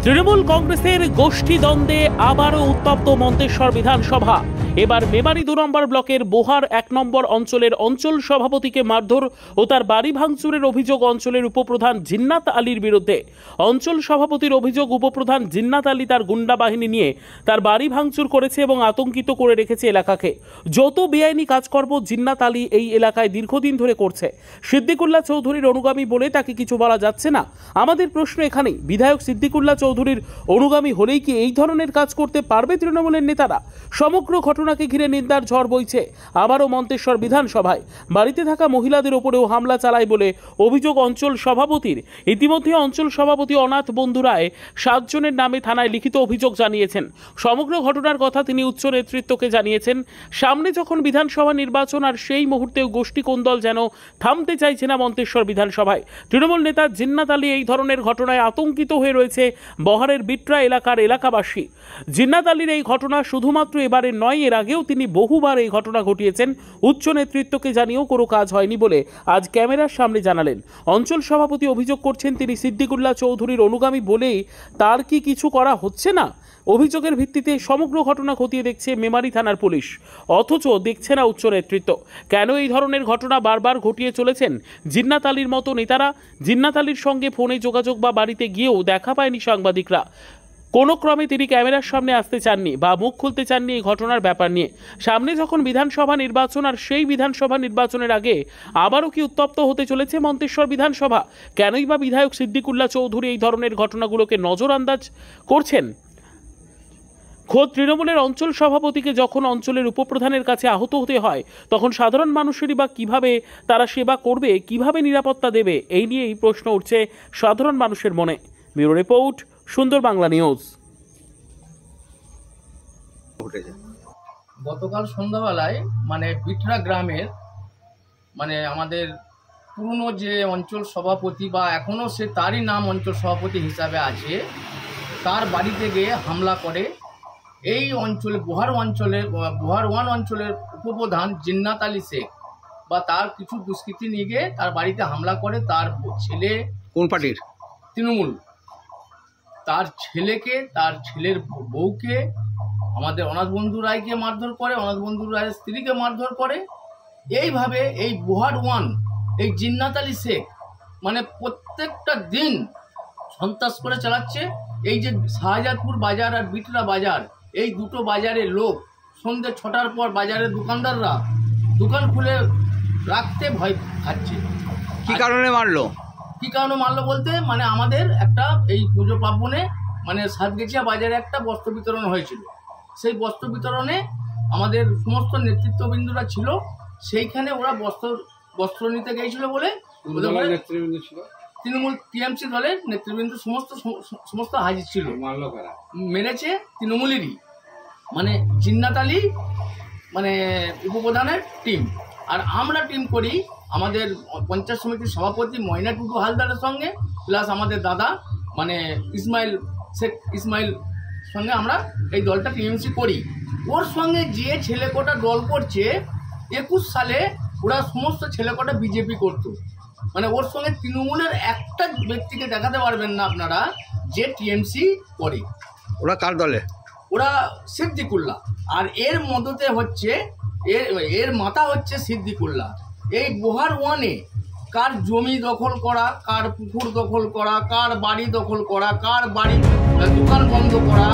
তৃণমূল কংগ্রেসের গোষ্ঠী দ্বন্দ্বে আবারও উত্তপ্ত মন্তেশ্বর বিধানসভা। এবার মেমারি 2 নম্বর ব্লকের বোহার 1 নম্বর অঞ্চলের অঞ্চল সভাপতিকে মারধর ও তার বাড়ি ভাঙচুরের অভিযোগ অঞ্চলের উপপ্রধান জিন্নাত আলীর বিরুদ্ধে। অঞ্চল সভাপতির অভিযোগ, উপপ্রধান জিন্নাত আলী তার গুন্ডা বাহিনী নিয়ে তার বাড়ি ভাঙচুর করেছে এবং আতঙ্কিত করে রেখেছে এলাকাকে। যত বেআইনি কাজকর্ম জিন্নাত আলী এই এলাকায় দীর্ঘদিন ধরে করছে। সিদ্দিকুল্লাহ চৌধুরীর অনুগামী বলে তাকে কিছু বলা যাচ্ছে না। আমাদের প্রশ্ন এখানেই, বিধায়ক সিদ্দিকুল্লাহ চৌধুরীর অনুগামী হলেই কি এই ধরনের কাজ করতে পারবে তৃণমূলের নেতারা? সমগ্র ঘটনাকে ঘিরে নিন্দার ঝড় বইছে আবারও মন্তেশ্বর বিধানসভায়। বাড়িতে থাকা মহিলাদের ওপরেও হামলা চালায় বলে অভিযোগ অঞ্চল সভাপতির। ইতিমধ্যে অঞ্চল সভাপতি অনাথ বন্ধু রায় 7 জনের নামে থানায় লিখিত অভিযোগ জানিয়েছেন। সমগ্র ঘটনার কথা তিনি উচ্চ নেতৃত্বকে জানিয়েছেন। সামনে যখন বিধানসভা নির্বাচন, আর সেই মুহূর্তেও গোষ্ঠী কোন্দল যেন থামতে চাইছে না মন্তেশ্বর বিধানসভায়। তৃণমূল নেতা জিন্নাত আলী এই ধরনের ঘটনায় আতঙ্কিত হয়ে রয়েছে বহারের বিট্রা এলাকার এলাকাবাসী। জিন্নাত আলীর এই ঘটনা শুধুমাত্র এবারের নয়, এর আগেও তিনি বহুবার এই ঘটনা ঘটিয়েছেন। উচ্চ নেতৃত্বকে জানিয়েও কোনো কাজ হয়নি বলে আজ ক্যামেরার সামনে জানালেন। অঞ্চল সভাপতি অভিযোগ করছেন তিনি সিদ্দিকুল্লাহ চৌধুরীর অনুগামী বলেই তার কি কিছু করা হচ্ছে না। অভিযোগের ভিত্তিতে সমগ্র ঘটনা খতিয়ে দেখছে মেমারি থানার পুলিশ, অথচ দেখছে না উচ্চ নেতৃত্ব। কেন এই ধরনের ঘটনা বারবার ঘটিয়ে চলেছেন জিন্নাত আলীর মতো নেতারা? জিন্নাত আলীর সঙ্গে ফোনে যোগাযোগ বা বাড়িতে গিয়েও দেখা পায়নি সাংবাদিকরা। কোনো ক্রমে তিনি ক্যামেরার সামনে আসতে চাননি বা মুখ খুলতে চাননি এই ঘটনার ব্যাপার নিয়ে। সামনে যখন বিধানসভা নির্বাচন, আর সেই বিধানসভা নির্বাচনের আগে আবারও কি উত্তপ্ত হতে চলেছে মন্তেশ্বর বিধানসভা? কেনই বা বিধায়ক সিদ্দিকুল্লাহ চৌধুরী এই ধরনের ঘটনাগুলোকে নজরআন্দাজ করছেন? খোদ তৃণমূলের অঞ্চল সভাপতিকে যখন অঞ্চলের উপপ্রধানের কাছে আহত হতে হয়, তখন সাধারণ মানুষেরই বা কিভাবে তারা সেবা করবে, কিভাবে নিরাপত্তা দেবে, এই নিয়েই প্রশ্ন উঠছে সাধারণ মানুষের মনে। ব্যুরো রিপোর্ট, সুন্দর বাংলা নিউজ। গতকাল সন্ধ্যাবেলায় বিটরা গ্রামের আমাদের পুরনো যে অঞ্চল সভাপতি, বা এখনও সে তারই নাম অঞ্চল সভাপতি হিসাবে আছে, তার বাড়িতে গিয়ে হামলা করে এই অঞ্চলে বোহার 1 অঞ্চলের উপপ্রধান জিন্নাত আলী শেখ বা তার কিছু দুষ্কৃতী নিয়ে গিয়ে তার বাড়িতে হামলা করে। তার ছেলে, কোন পার্টির? তৃণমূল। তার ছেলেকে, তার ছেলের বউকে, আমাদের অনাথ বন্ধু রায়কে মারধর করে, অনাথ বন্ধু রায়ের স্ত্রীকে মারধর করে। এইভাবে এই বোহার 1 এই জিন্নাত আলী শেখ প্রত্যেকটা দিন সন্ত্রাস করে চালাচ্ছে। এই যে শাহজাদপুর বাজার আর বিটরা বাজার, এই দুটো বাজারের লোক সন্ধ্যে 6টার পর বাজারের দোকানদাররা দোকান খুলে রাখতে ভয় খাচ্ছে। কি কারণে মারলো? কি কারণে মারলো বলতে আমাদের একটা এই পুজো পার্বণে সাতগেছিয়া বাজারে একটা বস্ত্র বিতরণ হয়েছিল। সেই বস্ত্র বিতরণে আমাদের সমস্ত নেতৃত্ববৃন্দরা ছিল, সেইখানে ওরা বস্ত্র নিতে গিয়েছিল বলে নেতৃবৃন্দ ছিল, তৃণমূল টিএমসি দলের নেতৃবৃন্দ সমস্ত হাজির ছিল। মেরেছে তৃণমূলেরই জিন্নাত আলী উপপ্রধানের টিম। আর আমরা টিম করি আমাদের পঞ্চায়েত সমিতির সভাপতি ময়না টুটু হালদারের সঙ্গে, প্লাস আমাদের দাদা ইসমাইল শেখ ইসমাইল সঙ্গে আমরা এই দলটা টিএমসি করি। ওর সঙ্গে যে ছেলেকটা দল করছে 21 সালে ওরা সমস্ত ছেলেকটা বিজেপি করতো। ওর সঙ্গে তৃণমূলের একটা ব্যক্তিকে দেখাতে পারবেন না আপনারা যে টিএমসি করে। ওরা কার দলে? ওরা সিদ্দিকুল্লাহ। আর এর মদতে হচ্ছে এর মাথা হচ্ছে সিদ্দিকুল্লাহ। এই বোহার 1-এ কার জমি দখল করা, কার পুকুর দখল করা, কার বাড়ি দখল করা, কার বাড়ি দোকান বন্ধ করা,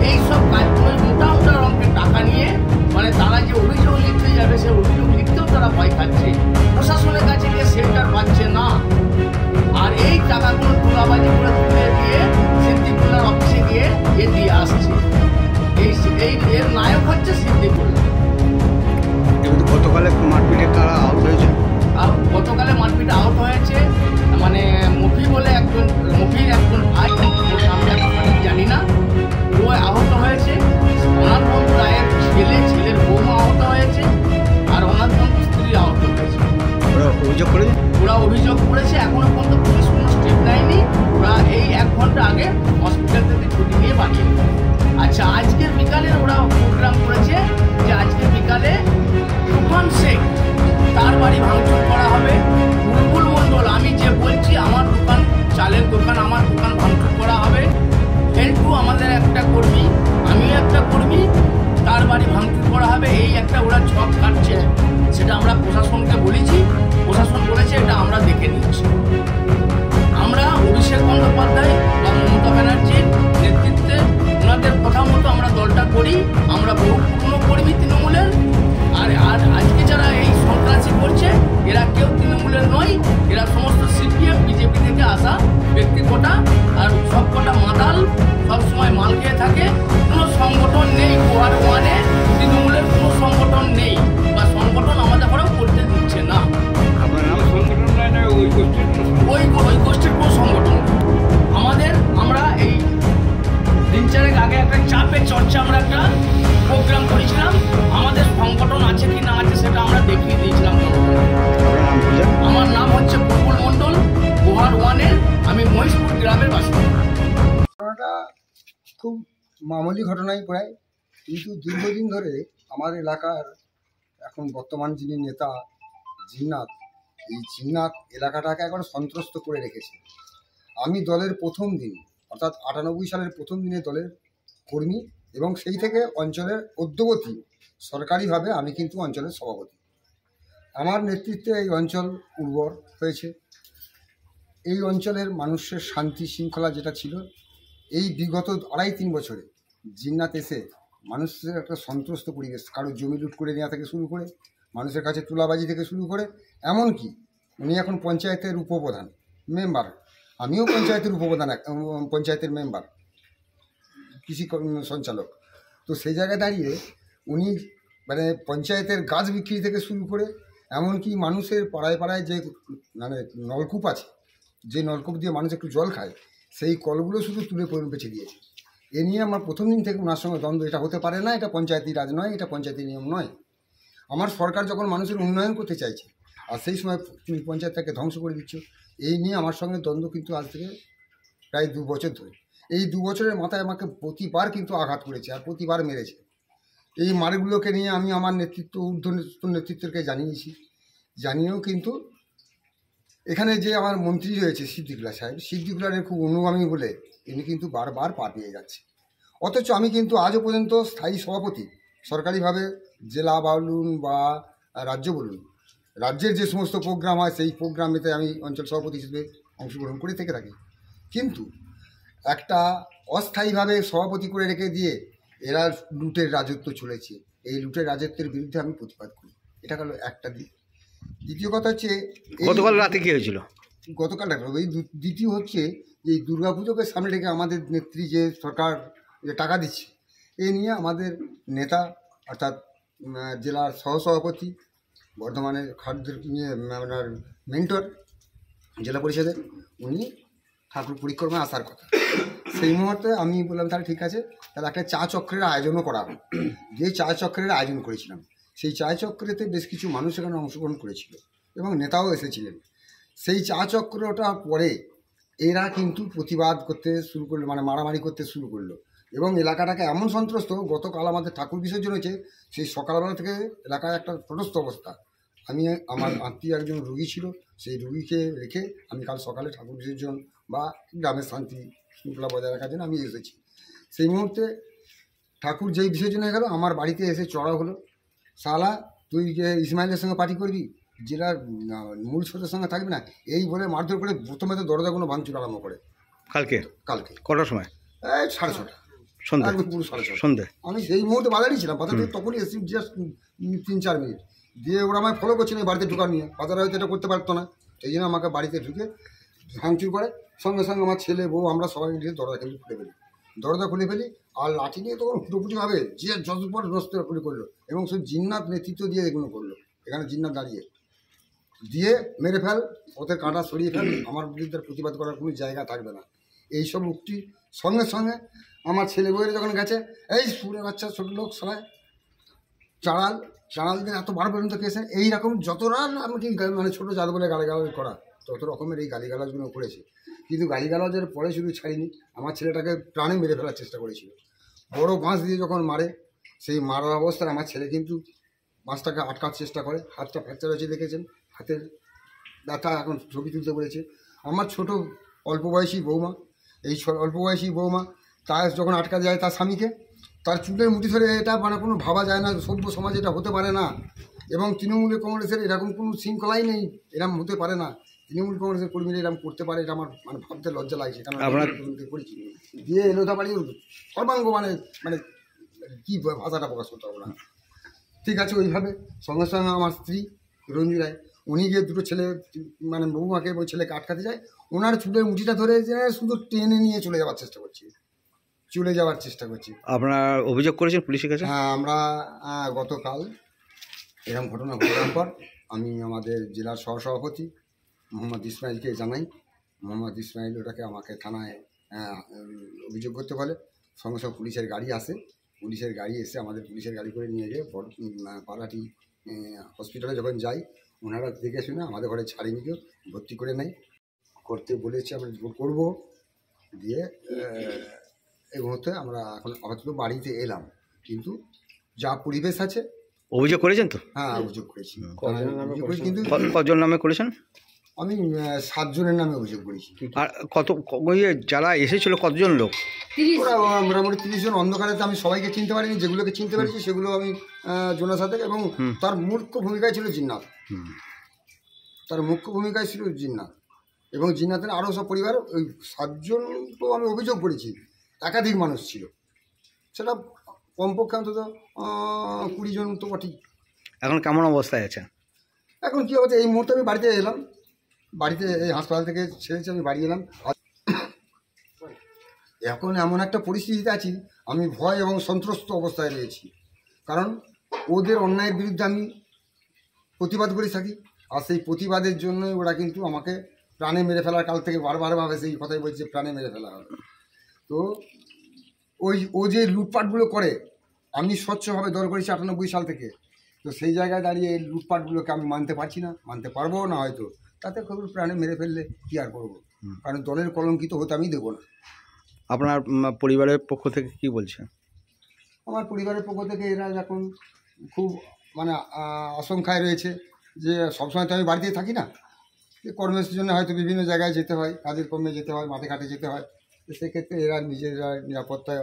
এইসব কাজগুলো মোটা অঙ্কের টাকা নিয়ে তারা যে অভিযোগ লিখতে যাবে, সে অভিযোগ লিখতেও তারা ভয় খাচ্ছে। প্রশাসনের কাছে গিয়ে সেন্টার পাচ্ছে না। আর এই টাকাগুলো তোলাবাজি করে তুলে দিয়ে সিদ্দিকুল্লাহর অফিসে গিয়ে দিয়ে আসছে। এর নায়ক হচ্ছে সিদ্দিকুল্লাহ। গতকালে মারপিটে কারা আহত হয়েছে? গতকালে মারপিটে আহত হয়েছে মফি বলে মফির একজন ভাই, ওর নামটা জানি না, ও আহত হয়েছে। অনাথ বন্ধু রায়ের ছেলের বৌমা আহত হয়েছে, আর অনাথ বন্ধু স্ত্রী আহত হয়েছে। ওরা অভিযোগ করেছে। এখনো পর্যন্ত পুলিশ কোনো স্টেপ নেয়নি। ওরা এই 1 ঘন্টা আগে হসপিটাল থেকে ছুটি নিয়ে বাড়িয়ে। আচ্ছা, আজকের বিকালে ওরা প্রোগ্রাম করেছে যে আজকের বিকালে তুফান শেখ তার বাড়ি ভাঙচুর করা হবে। বুলবুল মণ্ডল, আমি যে বলছি, আমার দোকান, চালের দোকান, আমার দোকান ভাঙচুর করা হবে। বাড়ি ভাঙচুর করা হবে, এই একটা ওরা ছক কাটছে। সেটা আমরা প্রশাসনকে বলেছি, প্রশাসন বলেছে এটা আমরা দেখে নিচ্ছি। আমরা অভিষেক বন্দ্যোপাধ্যায় বা মমতা ব্যানার্জির নেতৃত্বে ওনাদের কথা মতো আমরা দলটা করি। আমরা বহু পুরনো কর্মী তৃণমূলের, আর আজকে যারা এই সন্ত্রাসী করছে এরা কেউ তৃণমূলের নয়, এরা সমস্ত সিপিএম বিজেপি থেকে আসা ব্যক্তি কটা, আর সব কটা মাতাল, সবসময় মাল খেয়ে থাকে। কোনো সংগঠন নেই গোয়ার ওয়ানে, তৃণমূলের কোনো সংগঠন নেই বা সংগঠন আমাদের ঘরেও করতে দিচ্ছে না। আপনার নাম? ওই গোষ্ঠীর কোনো সংগঠন নেই আমাদের। আমরা এই দিন চারেক আগে একটা চাপে চর্চা আমরা একটা প্রোগ্রাম করেছিলাম, আমাদের সংগঠন আছে কি না আছে সেটা আমরা দেখিয়ে দিয়েছিলাম। আপনার নাম কি? আমার নাম হচ্ছে প্রফুল মণ্ডল, গোহার ওয়ানের, আমি মহিষপুর গ্রামের বাসিন্দা। ঘটনাটা খুব মামুলি ঘটনাই প্রায়, কিন্তু দীর্ঘদিন ধরে আমার এলাকার এখন বর্তমান যিনি নেতা জিন্নাত, এই জিন্নাত এলাকাটাকে এখন সন্ত্রস্ত করে রেখেছে। আমি দলের প্রথম দিন অর্থাৎ 98 সালের প্রথম দিনে দলের কর্মী, এবং সেই থেকে অঞ্চলের অদ্যবধি সরকারিভাবে আমি কিন্তু অঞ্চলের সভাপতি। আমার নেতৃত্বে এই অঞ্চল উর্বর হয়েছে। এই অঞ্চলের মানুষের শান্তি শৃঙ্খলা যেটা ছিল, এই বিগত 2.5-3 বছরে জিন্নাত এসে মানুষের একটা সন্ত্রস্ত পরিবেশ, কারো জমি লুট করে নেওয়া থেকে শুরু করে মানুষের কাছে তুলাবাজি থেকে শুরু করে, এমনকি উনি এখন পঞ্চায়েতের উপপ্রধান মেম্বার, আমিও পঞ্চায়েতের উপপ্রধান, পঞ্চায়েতের মেম্বার, কৃষি সঞ্চালক। তো সেই জায়গায় দাঁড়িয়ে উনি মানে পঞ্চায়েতের গাছ বিক্রি থেকে শুরু করে এমনকি মানুষের পাড়ায় পাড়ায় যে মানে নলকূপ আছে, যে নলকূপ দিয়ে মানুষ একটু জল খায়, সেই কলগুলো শুধু তুলে বেছে দিয়েছে। এ নিয়ে আমার প্রথম দিন থেকে ওনার সঙ্গে দ্বন্দ্ব, এটা হতে পারে না, এটা পঞ্চায়েতি রাজ নয়, এটা পঞ্চায়েতি নিয়ম নয়। আমার সরকার যখন মানুষের উন্নয়ন করতে চাইছে আর সেই সময় তুমি পঞ্চায়েতটাকে ধ্বংস করে দিচ্ছ, এই নিয়ে আমার সঙ্গে দ্বন্দ্ব কিন্তু আজ থেকে প্রায় 2 বছর ধরে। এই 2 বছরের মাথায় আমাকে প্রতিবার কিন্তু আঘাত করেছে আর প্রতিবার মেরেছে। এই মারগুলোকে নিয়ে আমি আমার নেতৃত্বকে জানিয়েছি, জানিয়েও কিন্তু এখানে যে আমার মন্ত্রী রয়েছে সিদ্দিকুল্লাহ সাহেব, সিদ্দিকুল্লাহের খুব অনুগামী বলে ইনি কিন্তু বারবার পা পেয়ে যাচ্ছে। অথচ আমি কিন্তু আজও পর্যন্ত স্থায়ী সভাপতি, সরকারিভাবে জেলা বলুন বা রাজ্য বলুন, রাজ্যের যে সমস্ত প্রোগ্রাম হয় সেই প্রোগ্রামেতে আমি অঞ্চল সভাপতি হিসেবে অংশগ্রহণ করে থেকে থাকি। কিন্তু একটা অস্থায়ীভাবে সভাপতি করে রেখে দিয়ে এরা লুটের রাজত্ব চলেছে, এই লুটের রাজত্বের বিরুদ্ধে আমি প্রতিবাদ করি। এটা হলো একটা দিক। দ্বিতীয় কথা হচ্ছে গতকাল রাতে কি হয়েছিল? গতকাল এই দ্বিতীয় হচ্ছে যে এই দুর্গাপুজোকে সামনে রেখে আমাদের নেত্রী যে সরকার যে টাকা দিচ্ছে, এ নিয়ে আমাদের নেতা অর্থাৎ জেলার সহসভাপতি, বর্ধমানের খাদ্যের নিয়ে আপনার মেন্টর জেলা পরিষদের, উনি ঠাকুর পরিক্রমায় আসার কথা। সেই মুহূর্তে আমি বললাম তাহলে ঠিক আছে, তাহলে একটা চা চক্রের আয়োজনও করা হয়। যে চা চক্রের আয়োজন করেছিলাম, সেই চা চক্রেতে বেশ কিছু মানুষ এখানে অংশগ্রহণ করেছিল এবং নেতাও এসেছিলেন। সেই চা চক্রটা পরে এরা কিন্তু প্রতিবাদ করতে শুরু করলো, মানে মারামারি করতে শুরু করলো, এবং এলাকাটাকে এমন সন্ত্রস্ত। গতকাল আমাদের ঠাকুর বিসর্জন হয়েছে, সেই সকালবেলা থেকে এলাকায় একটা তটস্থ অবস্থা। আমি আমার আত্মীয় একজন রুগী ছিল, সেই রুগীকে রেখে আমি কাল সকালে ঠাকুর বিসর্জন বা গ্রামের শান্তি শৃঙ্খলা বজায় রাখার জন্য আমি এসেছি। সেই মুহূর্তে ঠাকুর যেই বিসর্জন হয়ে গেল, আমার বাড়িতে এসে চড়া হলো, শালা তুই যে ইসমাইলের সঙ্গে পার্টি করবি, জেলার মূল স্রোতের সঙ্গে থাকবি না, এই বলে মারধর করে প্রথমে তো দরজাগুলো ভাঙচুর আরম্ভ করে। কালকে কটার সময়? এই 6:30 সন্ধ্যে? পুরো 6:30 সন্ধ্যে। আমি সেই মুহূর্তে বাজারই ছিলাম, বাজার থেকে তখনই এসেছি জাস্ট 3-4 মিনিট দিয়ে ওরা আমায় ফলো করছে না বাড়িতে ঢোকার নিয়ে। বাজারে হয়তো এটা করতে পারতো না, সেই জন্য আমাকে বাড়িতে ঢুকে ভাঙচুর করে। সঙ্গে সঙ্গে আমার ছেলে বউ আমরা সবাই মিলে দরজা খুলে ফেলি আর লাঠি নিয়ে তখন ফুটোফুটিভাবে যে যতপর নষ্ট করলো, এবং সেই জিন্নাত নেতৃত্ব দিয়ে এগুলো করলো। এখানে জিন্নাত দাঁড়িয়ে দিয়ে মেরে ফেল, ওদের কাঁটা সরিয়ে ফেল, আমার বিরুদ্ধে প্রতিবাদ করার কোনো জায়গা থাকবে না, এইসব উক্তি। সঙ্গে সঙ্গে আমার ছেলে বউয়ের যখন গেছে, এই সুরে বাচ্চা ছোটো লোক সবাই চাড়াল দিয়ে এত বার পর্যন্ত কেসে এইরকম যতটা আমাকে মানে ছোটো জাত বলে গালিগালাজ করা, তত রকমের এই গালিগালাজগুলো করেছে। কিন্তু গালিগালাজের পরে শুধু ছাড়িনি, আমার ছেলেটাকে প্রাণে মেরে ফেলার চেষ্টা করেছিল। বড় বাঁশ দিয়ে যখন মারে, সেই মারার অবস্থায় আমার ছেলে কিন্তু বাঁশটাকে আটকার চেষ্টা করে, হাতটা ফ্র্যাকচার হয়েছে দেখেছেন, হাতের ব্যথা, এখন ছবি তুলতে বলেছে। আমার ছোট অল্প বয়সী বৌমা, এই অল্প বয়সী বৌমা তার যখন আটকা যায় তার স্বামীকে, তার চুলের মুঠি ধরে, এটা মানে কোনো ভাবা যায় না, সভ্য সমাজে এটা হতে পারে না। এবং তৃণমূল কংগ্রেসের এরকম কোনো শৃঙ্খলাই নেই, এরকম হতে পারে না। তৃণমূল কংগ্রেসের কর্মীরা এরকম করতে পারে, এটা আমার মানে ভাবতে লজ্জা লাগছে। কারণ করেছি দিয়ে এলোটা বাড়ি সর্বাঙ্গ মানে মানে কী ভাষাটা প্রকাশ করতে পারবো না। ঠিক আছে, ওইভাবে সঙ্গে সঙ্গে আমার স্ত্রী রঞ্জু রায়, উনি গিয়ে দুটো ছেলে মানে বৌমাকে ওই ছেলেকে আটকাতে যায়, ওনার চুলের মুঠিটা ধরে যে শুধু টেনে নিয়ে চলে যাওয়ার চেষ্টা করছি। আপনারা অভিযোগ করেছেন পুলিশের কাছে? হ্যাঁ, আমরা গতকাল এরকম ঘটনা ঘটার পর আমি আমাদের জেলার সহসভাপতি মোহাম্মদ ইসমাইলকে জানাই। মোহাম্মদ ইসমাইল ওটাকে আমাকে থানায় অভিযোগ করতে বলে। সঙ্গে সঙ্গে পুলিশের গাড়ি আসে, পুলিশের গাড়ি এসে আমাদের পুলিশের গাড়ি করে নিয়ে গিয়ে পালাটি হসপিটালে যখন যাই, ওনারা দেখে শুনে আমাদের ঘরে ছাড়েনি, কেউ ভর্তি করে নেয়, করতে বলেছে, আমরা করবো। দিয়ে এই মুহূর্তে আমরা এখন আপাতত বাড়িতে এলাম, কিন্তু যা পরিবেশ আছে। অভিযোগ করেছেন তো? হ্যাঁ, অভিযোগ করেছি। কিন্তু কজন নামে করেছেন? আমি 7 জনের নামে অভিযোগ করেছি। আর যারা এসেছিল কতজন লোক? ওরা মোটামুটি 30 জন। অন্ধকারে তো আমি সবাইকে চিনতে পারিনি, যেগুলোকে চিনতে পেরেছি সেগুলো আমি জোনাস হাতে। এবং তার মুখ্য ভূমিকায় ছিল জিন্নাত, এবং জিন্নাতের আরও সব পরিবার। ওই 7 জন তো আমি অভিযোগ করেছি, একাধিক মানুষ ছিল, সেটা কমপক্ষে অন্তত 20 জন তো বটেই। এখন কেমন অবস্থায় আছে? এখন কী হচ্ছে, এই মুহূর্তে আমি বাড়িতে এলাম, বাড়িতে এই হাসপাতাল থেকে ছেড়েছি, আমি বাড়ি এলাম। এখন এমন একটা পরিস্থিতিতে আছি, আমি ভয় এবং সন্ত্রস্ত অবস্থায় রয়েছি। কারণ ওদের অন্যায়ের বিরুদ্ধে আমি প্রতিবাদ করে থাকি, আর সেই প্রতিবাদের জন্যই ওরা কিন্তু আমাকে প্রাণে মেরে ফেলার কাল থেকে বারবার ভাবে সেই কথাই বলছে, প্রাণে মেরে ফেলা হবে। তো ও যে লুটপাটগুলো করে, আমি স্বচ্ছভাবে দল করেছি 98 সাল থেকে। তো সেই জায়গায় দাঁড়িয়ে এই লুটপাটগুলোকে আমি মানতে পারছি না, মানতে পারবো না হয়তো। তাতে খবর প্রাণে মেরে ফেললে কী আর করবো, কারণ দলের কলঙ্কিত হতে আমি দেবো না। আপনার পরিবারের পক্ষ থেকে কি বলছে? আমার পরিবারের পক্ষ থেকে এরা এখন খুব মানে আশঙ্কায় রয়েছে যে সবসময় তো আমি বাড়িতেই থাকি না, কর্মের জন্য হয়তো বিভিন্ন জায়গায় যেতে হয়, কাজের কর্মে যেতে হয়, মাঠে ঘাটে যেতে হয়। তো সেক্ষেত্রে এরা নিজেরা নিরাপত্তা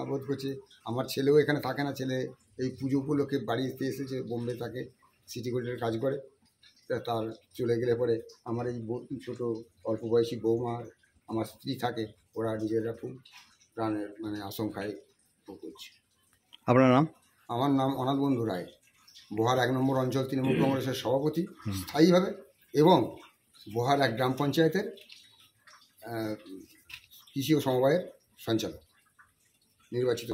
বোধ করছে। আমার ছেলেও এখানে থাকে না, ছেলে এই পুজো উপলক্ষে বাড়িতে এসেছে, বোম্বে থাকে, সিটি কোর্টের কাজ করে। তার চলে গেলে পরে আমার এই ছোটো অল্প বয়সী বৌমা, আমার স্ত্রী থাকে, ওরা নিজেরা খুব প্রাণের মানে আশঙ্কায় ভোগ করছে। আপনার নাম? আমার নাম অনাথ বন্ধু রায়, বোহার 1 নম্বর অঞ্চল তৃণমূল কংগ্রেসের সভাপতি স্থায়ীভাবে, এবং বোহার 1 গ্রাম পঞ্চায়েতের কৃষি ও সমবায়ের সঞ্চালক, নির্বাচিত